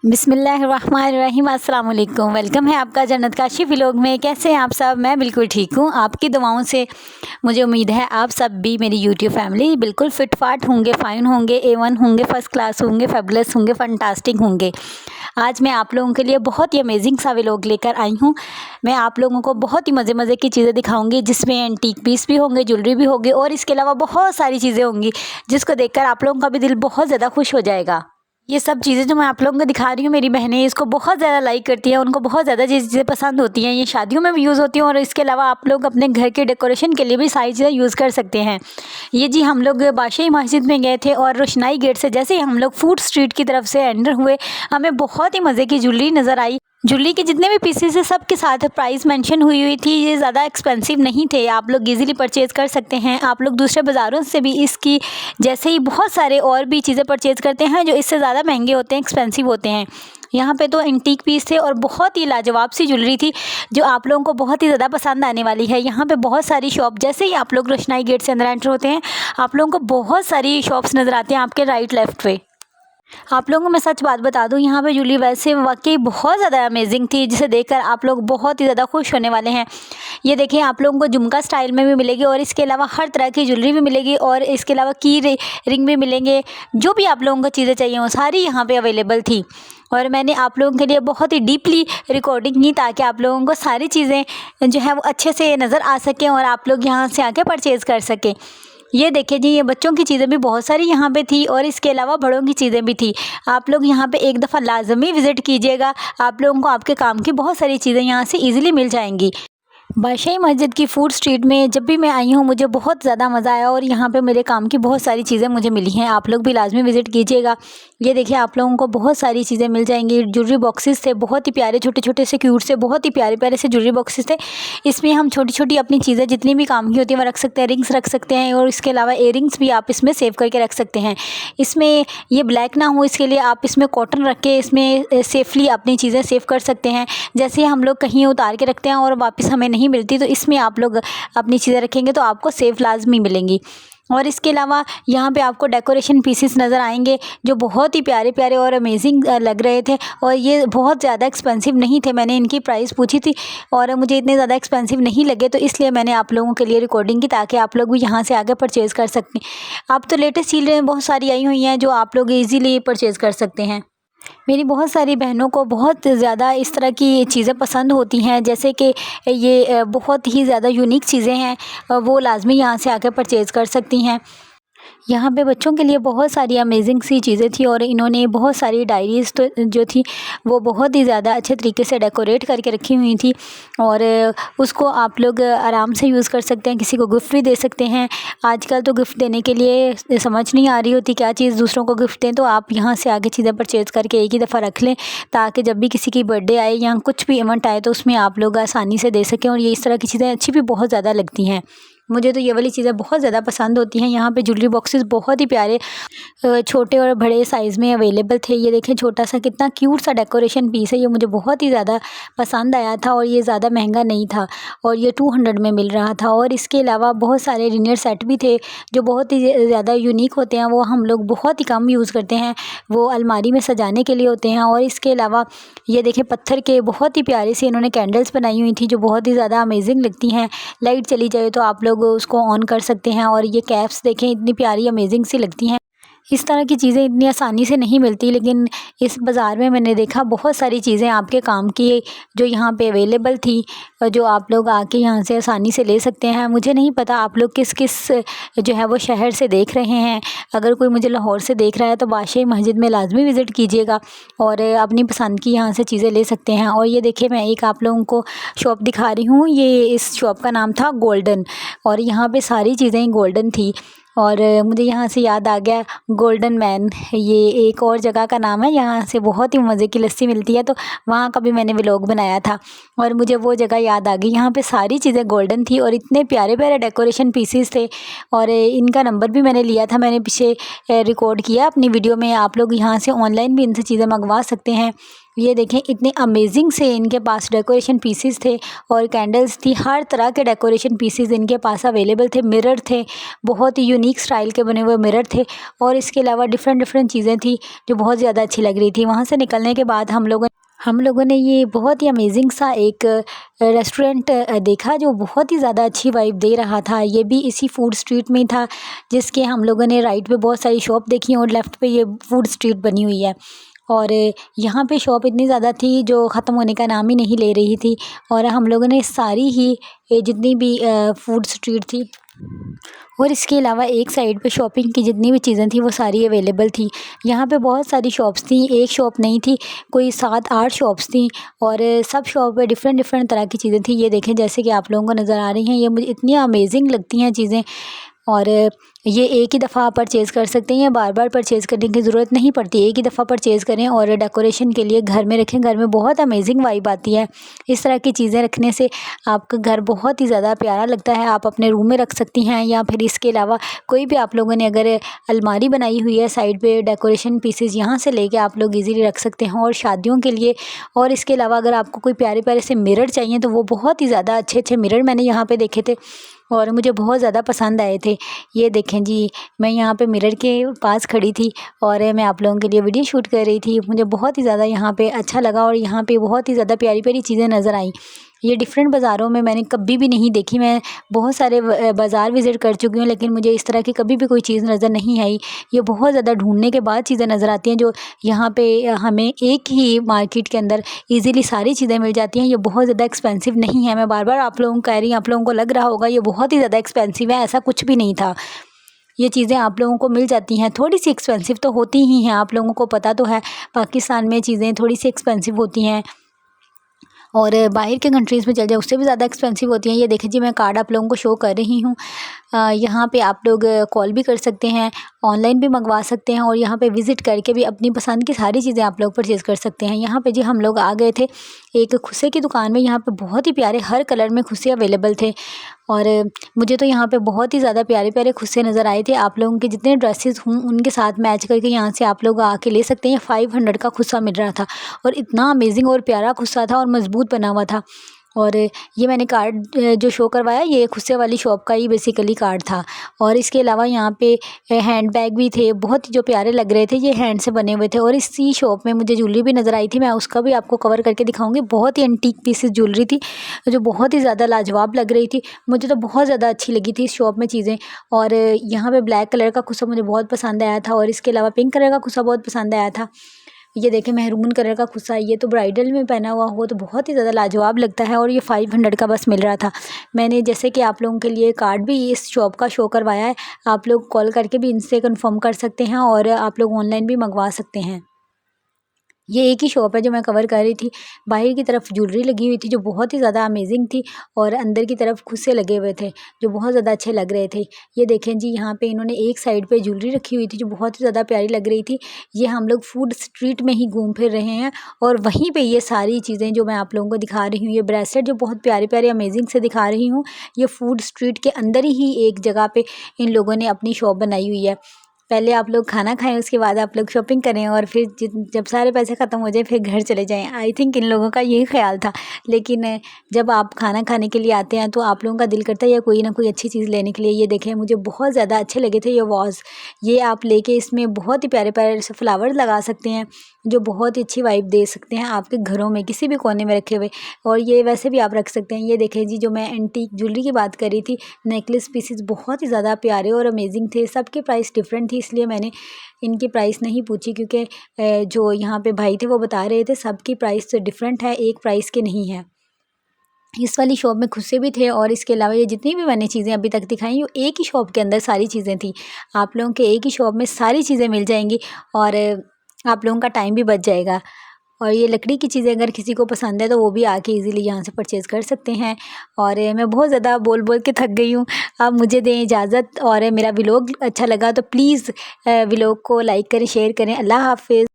बिस्मिल्लाहिर्रहमानिर्रहीम, अस्सलाम वालेकुम। वेलकम है आपका जन्नत काशी व्लॉग में। कैसे हैं आप सब? मैं बिल्कुल ठीक हूँ। आपकी दुआओं से मुझे उम्मीद है आप सब भी, मेरी यूट्यूब फैमिली, बिल्कुल फिट फाट होंगे, फाइन होंगे, A1 होंगे, फर्स्ट क्लास होंगे, फेबुलस होंगे, फंटास्टिक होंगे। आज मैं आप लोगों के लिए बहुत ही अमेजिंग सा व्लॉग लेकर आई हूँ। मैं आप लोगों को बहुत ही मज़े मज़े की चीज़ें दिखाऊंगी, जिसमें एंटीक पीस भी होंगे, ज्वेलरी भी होगी और इसके अलावा बहुत सारी चीज़ें होंगी जिसको देखकर आप लोगों का भी दिल बहुत ज़्यादा खुश हो जाएगा। ये सब चीज़ें जो मैं आप लोगों को दिखा रही हूँ, मेरी बहनें इसको बहुत ज़्यादा लाइक करती हैं, उनको बहुत ज़्यादा ये चीज़ें पसंद होती हैं। ये शादियों में भी यूज़ होती हैं और इसके अलावा आप लोग अपने घर के डेकोरेशन के लिए भी सारी चीज़ें यूज़ कर सकते हैं। ये जी हम लोग बादशाही मस्जिद में गए थे और रोशनाई गेट से जैसे ही हम लोग फूड स्ट्रीट की तरफ से एंटर हुए, हमें बहुत ही मज़े की ज्वेलरी नज़र आई। ज्वेलरी के जितने भी पीसेस है सब के साथ प्राइस मेंशन हुई थी। ये ज़्यादा एक्सपेंसिव नहीं थे, आप लोग इजीली परचेज़ कर सकते हैं। आप लोग दूसरे बाज़ारों से भी इसकी जैसे ही बहुत सारे और भी चीज़ें परचेज़ करते हैं जो इससे ज़्यादा महंगे होते हैं, एक्सपेंसिव होते हैं। यहाँ पे तो एंटीक पीस थे और बहुत ही लाजवाब सी ज्वेलरी थी जो आप लोगों को बहुत ही ज़्यादा पसंद आने वाली है। यहाँ पे बहुत सारी शॉप, जैसे ही आप लोग रोशनाई गेट से अंदर एंटर होते हैं, आप लोगों को बहुत सारी शॉप्स नज़र आती हैं आपके राइट लेफ्ट पे। आप लोगों को मैं सच बात बता दूं, यहाँ पे ज्वेलरी वैसे वाकई बहुत ज़्यादा अमेजिंग थी, जिसे देखकर आप लोग बहुत ही ज़्यादा खुश होने वाले हैं। ये देखिए, आप लोगों को झुमका स्टाइल में भी मिलेगी और इसके अलावा हर तरह की ज्वेलरी भी मिलेगी और इसके अलावा की रिंग भी मिलेंगे। जो भी आप लोगों को चीज़ें चाहिए वो सारी यहाँ पे अवेलेबल थी और मैंने आप लोगों के लिए बहुत ही डीपली रिकॉर्डिंग की ताकि आप लोगों को सारी चीज़ें जो है वो अच्छे से नज़र आ सकें और आप लोग यहाँ से आके परचेज़ कर सकें। ये देखिए जी, ये बच्चों की चीज़ें भी बहुत सारी यहाँ पे थी और इसके अलावा बड़ों की चीज़ें भी थी। आप लोग यहाँ पे एक दफ़ा लाजमी विज़िट कीजिएगा, आप लोगों को आपके काम की बहुत सारी चीज़ें यहाँ से ईज़िली मिल जाएंगी। बादशाही मस्जिद की फूड स्ट्रीट में जब भी मैं आई हूँ, मुझे बहुत ज़्यादा मज़ा आया और यहाँ पे मेरे काम की बहुत सारी चीज़ें मुझे मिली हैं। आप लोग भी लाजमी विज़िट कीजिएगा। ये देखिए, आप लोगों को बहुत सारी चीज़ें मिल जाएंगी। ज्वेलरी बॉक्सेस थे, बहुत ही प्यारे, छोटे छोटे से क्यूट से, बहुत ही प्यारे प्यारे से ज्वेलरी बॉक्सेस थे। इसमें हम छोटी छोटी अपनी चीज़ें जितनी भी काम की होती है वो रख सकते हैं। रिंग्स रख सकते हैं और इसके अलावा इयरिंग्स भी आप इसमें सेव करके रख सकते हैं। इसमें ये ब्लैक ना हो, इसके लिए आप इसमें कॉटन रख के इसमें सेफली अपनी चीज़ें सेव कर सकते हैं। जैसे हम लोग कहीं उतार के रखते हैं और वापस हमें नहीं मिलती, तो इसमें आप लोग अपनी चीज़ें रखेंगे तो आपको सेफ लाजमी मिलेंगी। और इसके अलावा यहाँ पे आपको डेकोरेशन पीसेस नज़र आएंगे जो बहुत ही प्यारे प्यारे और अमेजिंग लग रहे थे और ये बहुत ज़्यादा एक्सपेंसिव नहीं थे। मैंने इनकी प्राइस पूछी थी और मुझे इतने ज़्यादा एक्सपेंसिव नहीं लगे, तो इसलिए मैंने आप लोगों के लिए रिकॉर्डिंग की ताकि आप लोग भी यहाँ से आगे परचेज़ कर सकें। अब तो लेटेस्ट चीज़ें बहुत सारी आई हुई हैं जो आप लोग ईज़िली परचेज़ कर सकते हैं। मेरी बहुत सारी बहनों को बहुत ज़्यादा इस तरह की चीज़ें पसंद होती हैं, जैसे कि ये बहुत ही ज़्यादा यूनिक चीज़ें हैं, वो लाजमी यहाँ से आकर परचेज़ कर सकती हैं। यहाँ पे बच्चों के लिए बहुत सारी अमेजिंग सी चीज़ें थी और इन्होंने बहुत सारी डायरीज़ तो जो थी वो बहुत ही ज़्यादा अच्छे तरीके से डेकोरेट करके रखी हुई थी और उसको आप लोग आराम से यूज़ कर सकते हैं, किसी को गिफ्ट भी दे सकते हैं। आजकल तो गिफ्ट देने के लिए समझ नहीं आ रही होती क्या चीज़ दूसरों को गिफ्ट दें, तो आप यहाँ से आगे चीज़ें परचेज़ करके एक ही दफ़ा रख लें ताकि जब भी किसी की बर्थडे आए या कुछ भी इवेंट आए तो उसमें आप लोग आसानी से दे सकें। और ये इस तरह की चीज़ें अच्छी भी बहुत ज़्यादा लगती हैं। मुझे तो ये वाली चीज़ें बहुत ज़्यादा पसंद होती हैं। यहाँ पे ज्वेलरी बॉक्सेस बहुत ही प्यारे छोटे और बड़े साइज़ में अवेलेबल थे। ये देखें, छोटा सा कितना क्यूट सा डेकोरेशन पीस है, ये मुझे बहुत ही ज़्यादा पसंद आया था और ये ज़्यादा महंगा नहीं था और ये 200 में मिल रहा था। और इसके अलावा बहुत सारे डिनर सेट भी थे जो बहुत ही ज़्यादा यूनिक होते हैं, वो हम लोग बहुत ही कम यूज़ करते हैं, वो अलमारी में सजाने के लिए होते हैं। और इसके अलावा ये देखें, पत्थर के बहुत ही प्यारे से इन्होंने कैंडल्स बनाई हुई थी जो बहुत ही ज़्यादा अमेजिंग लगती हैं। लाइट चली जाए तो आप लोग उसको ऑन कर सकते हैं। और ये कैप्स देखें, इतनी प्यारी अमेजिंग सी लगती हैं। इस तरह की चीज़ें इतनी आसानी से नहीं मिलती, लेकिन इस बाज़ार में मैंने देखा बहुत सारी चीज़ें आपके काम की जो यहाँ पे अवेलेबल थी, जो आप लोग आके यहाँ से आसानी से ले सकते हैं। मुझे नहीं पता आप लोग किस किस जो है वो शहर से देख रहे हैं। अगर कोई मुझे लाहौर से देख रहा है तो बादशाही मस्जिद में लाजमी विज़िट कीजिएगा और अपनी पसंद की यहाँ से चीज़ें ले सकते हैं। और ये देखिए, मैं एक आप लोगों को शॉप दिखा रही हूँ। ये इस शॉप का नाम था गोल्डन और यहाँ पे सारी चीज़ें गोल्डन थी। और मुझे यहाँ से याद आ गया गोल्डन मैन, ये एक और जगह का नाम है। यहाँ से बहुत ही मज़े की लस्सी मिलती है, तो वहाँ का भी मैंने व्लॉग बनाया था और मुझे वो जगह याद आ गई। यहाँ पे सारी चीज़ें गोल्डन थी और इतने प्यारे प्यारे डेकोरेशन पीसेस थे और इनका नंबर भी मैंने लिया था, मैंने पीछे रिकॉर्ड किया अपनी वीडियो में। आप लोग यहाँ से ऑनलाइन भी इनसे चीज़ें मंगवा सकते हैं ये देखें इतने अमेजिंग से इनके पास डेकोरेशन पीसेस थे और कैंडल्स थी, हर तरह के डेकोरेशन पीसेस इनके पास अवेलेबल थे। मिरर थे, बहुत ही यूनिक स्टाइल के बने हुए मिरर थे और इसके अलावा डिफरेंट डिफरेंट चीज़ें थी जो बहुत ज़्यादा अच्छी लग रही थी। वहाँ से निकलने के बाद हम लोगों ने ये बहुत ही अमेजिंग सा एक रेस्टोरेंट देखा जो बहुत ही ज़्यादा अच्छी वाइब दे रहा था। ये भी इसी फूड स्ट्रीट में था, जिसके हम लोगों ने राइट पे बहुत सारी शॉप देखी और लेफ़्ट पे ये फूड स्ट्रीट बनी हुई है। और यहाँ पे शॉप इतनी ज़्यादा थी जो ख़त्म होने का नाम ही नहीं ले रही थी और हम लोगों ने सारी ही जितनी भी फूड स्ट्रीट थी और इसके अलावा एक साइड पे शॉपिंग की जितनी भी चीज़ें थी वो सारी अवेलेबल थी। यहाँ पे बहुत सारी शॉप्स थी, एक शॉप नहीं थी, कोई 7-8 शॉप्स थी और सब शॉप पे डिफरेंट डिफरेंट तरह की चीज़ें थी। ये देखें जैसे कि आप लोगों को नज़र आ रही हैं, ये मुझे इतनी अमेजिंग लगती हैं चीज़ें और ये एक ही दफ़ा परचेज़ कर सकते हैं, बार बार परचेज़ करने की ज़रूरत नहीं पड़ती। एक ही दफ़ा परचेज़ करें और डेकोरेशन के लिए घर में रखें, घर में बहुत अमेजिंग वाइब आती है। इस तरह की चीज़ें रखने से आपका घर बहुत ही ज़्यादा प्यारा लगता है। आप अपने रूम में रख सकती हैं या फिर इसके अलावा कोई भी आप लोगों ने अगर अलमारी बनाई हुई है साइड पे, डेकोरेशन पीसेस यहाँ से लेके आप लोग इजीली रख सकते हैं और शादियों के लिए। और इसके अलावा अगर आपको कोई प्यारे प्यारे से मिरर चाहिए तो वो बहुत ही ज़्यादा अच्छे अच्छे मिरर मैंने यहाँ पे देखे थे और मुझे बहुत ज़्यादा पसंद आए थे। ये देखें जी, मैं यहाँ पे मिरर के पास खड़ी थी और मैं आप लोगों के लिए वीडियो शूट कर रही थी। मुझे बहुत ही ज़्यादा यहाँ पे अच्छा लगा और यहाँ पे बहुत ही ज़्यादा प्यारी प्यारी चीज़ें नज़र आईं। ये डिफरेंट बाज़ारों में मैंने कभी भी नहीं देखी। मैं बहुत सारे बाज़ार विज़िट कर चुकी हूँ लेकिन मुझे इस तरह की कभी भी कोई चीज़ नज़र नहीं आई। ये बहुत ज़्यादा ढूंढने के बाद चीज़ें नज़र आती हैं जो यहाँ पे हमें एक ही मार्केट के अंदर ईज़िली सारी चीज़ें मिल जाती हैं। ये बहुत ज़्यादा एक्सपेंसिव नहीं है। मैं बार बार आप लोगों को कह रही हूँ, आप लोगों को लग रहा होगा ये बहुत ही ज़्यादा एक्सपेंसिव है, ऐसा कुछ भी नहीं था। ये चीज़ें आप लोगों को मिल जाती हैं, थोड़ी सी एक्सपेंसिव तो होती ही हैं, आप लोगों को पता तो है पाकिस्तान में चीज़ें थोड़ी सी एक्सपेंसिव होती हैं और बाहर के कंट्रीज़ में चल जाए उससे भी ज़्यादा एक्सपेंसिव होती हैं। ये देखें जी, मैं कार्ड आप लोगों को शो कर रही हूँ। यहाँ पे आप लोग कॉल भी कर सकते हैं, ऑनलाइन भी मंगवा सकते हैं और यहाँ पे विज़िट करके भी अपनी पसंद की सारी चीज़ें आप लोग परचेज़ कर सकते हैं। यहाँ पे जी हम लोग आ गए थे एक खुस्से की दुकान में। यहाँ पे बहुत ही प्यारे हर कलर में खुस्से अवेलेबल थे और मुझे तो यहाँ पे बहुत ही ज़्यादा प्यारे प्यारे खुस्से नज़र आए थे। आप लोगों के जितने ड्रेसेस हों उनके साथ मैच करके यहाँ से आप लोग आके ले सकते हैं। 500 का खुस्सा मिल रहा था और इतना अमेजिंग और प्यारा खुस्सा था और मज़बूत बना हुआ था। और ये मैंने कार्ड जो शो करवाया ये खुस्से वाली शॉप का ही बेसिकली कार्ड था। और इसके अलावा यहाँ पे हैंड बैग भी थे, बहुत ही जो प्यारे लग रहे थे, ये हैंड से बने हुए थे। और इसी शॉप में मुझे ज्वेलरी भी नज़र आई थी, मैं उसका भी आपको कवर करके दिखाऊंगी। बहुत ही एंटीक पीसेस ज्वेलरी थी जो बहुत ही ज़्यादा लाजवाब लग रही थी। मुझे तो बहुत ज़्यादा अच्छी लगी थी इस शॉप में चीज़ें। और यहाँ पर ब्लैक कलर का खुस्सा मुझे बहुत पसंद आया था और इसके अलावा पिंक कलर का खुस्सा बहुत पसंद आया था। ये देखें मेहरून कलर का खुस्सा, ये तो ब्राइडल में पहना हुआ हो तो बहुत ही ज़्यादा लाजवाब लगता है और ये 500 का बस मिल रहा था। मैंने जैसे कि आप लोगों के लिए कार्ड भी इस शॉप का शो करवाया है, आप लोग कॉल करके भी इनसे कंफर्म कर सकते हैं और आप लोग ऑनलाइन भी मंगवा सकते हैं। ये एक ही शॉप है जो मैं कवर कर रही थी। बाहर की तरफ ज्वेलरी लगी हुई थी जो बहुत ही ज़्यादा अमेजिंग थी और अंदर की तरफ खुस्से लगे हुए थे जो बहुत ज़्यादा अच्छे लग रहे थे। ये देखें जी, यहाँ पे इन्होंने एक साइड पे ज्वेलरी रखी हुई थी जो बहुत ही ज़्यादा प्यारी लग रही थी। ये हम लोग फूड स्ट्रीट में ही घूम फिर रहे हैं और वहीं पर ये सारी चीज़ें जो मैं आप लोगों को दिखा रही हूँ, ये ब्रेसलेट जो बहुत प्यारे प्यारे अमेजिंग से दिखा रही हूँ, ये फूड स्ट्रीट के अंदर ही एक जगह पर इन लोगों ने अपनी शॉप बनाई हुई है। पहले आप लोग खाना खाएं, उसके बाद आप लोग शॉपिंग करें और फिर जब सारे पैसे ख़त्म हो जाए फिर घर चले जाएं। आई थिंक इन लोगों का यही ख्याल था। लेकिन जब आप खाना खाने के लिए आते हैं तो आप लोगों का दिल करता है या कोई ना कोई अच्छी चीज़ लेने के लिए। ये देखें मुझे बहुत ज़्यादा अच्छे लगे थे ये वॉज़। ये आप लेके इसमें बहुत ही प्यारे प्यारे से फ्लावर लगा सकते हैं जो बहुत ही अच्छी वाइब दे सकते हैं आपके घरों में किसी भी कोने में रखे हुए। और ये वैसे भी आप रख सकते हैं। ये देखें जी, जो मैं एंटीक ज्वेलरी की बात कर रही थी, नेकलेस पीसेस बहुत ही ज़्यादा प्यारे और अमेजिंग थे। सबकी प्राइस डिफरेंट थी इसलिए मैंने इनकी प्राइस नहीं पूछी क्योंकि जो यहाँ पे भाई थे वो बता रहे थे सबकी प्राइस डिफरेंट है, एक प्राइस के नहीं है। इस वाली शॉप में खुस्से भी थे और इसके अलावा ये जितनी भी मैंने चीज़ें अभी तक दिखाई वो एक ही शॉप के अंदर सारी चीज़ें थी। आप लोगों के एक ही शॉप में सारी चीज़ें मिल जाएंगी और आप लोगों का टाइम भी बच जाएगा। और ये लकड़ी की चीज़ें अगर किसी को पसंद है तो वो भी आके इजीली यहाँ से परचेज़ कर सकते हैं। और मैं बहुत ज़्यादा बोल बोल के थक गई हूँ, अब मुझे दें इजाज़त। और मेरा व्लॉग अच्छा लगा तो प्लीज़ व्लॉग को लाइक करें, शेयर करें। अल्लाह हाफ़िज़।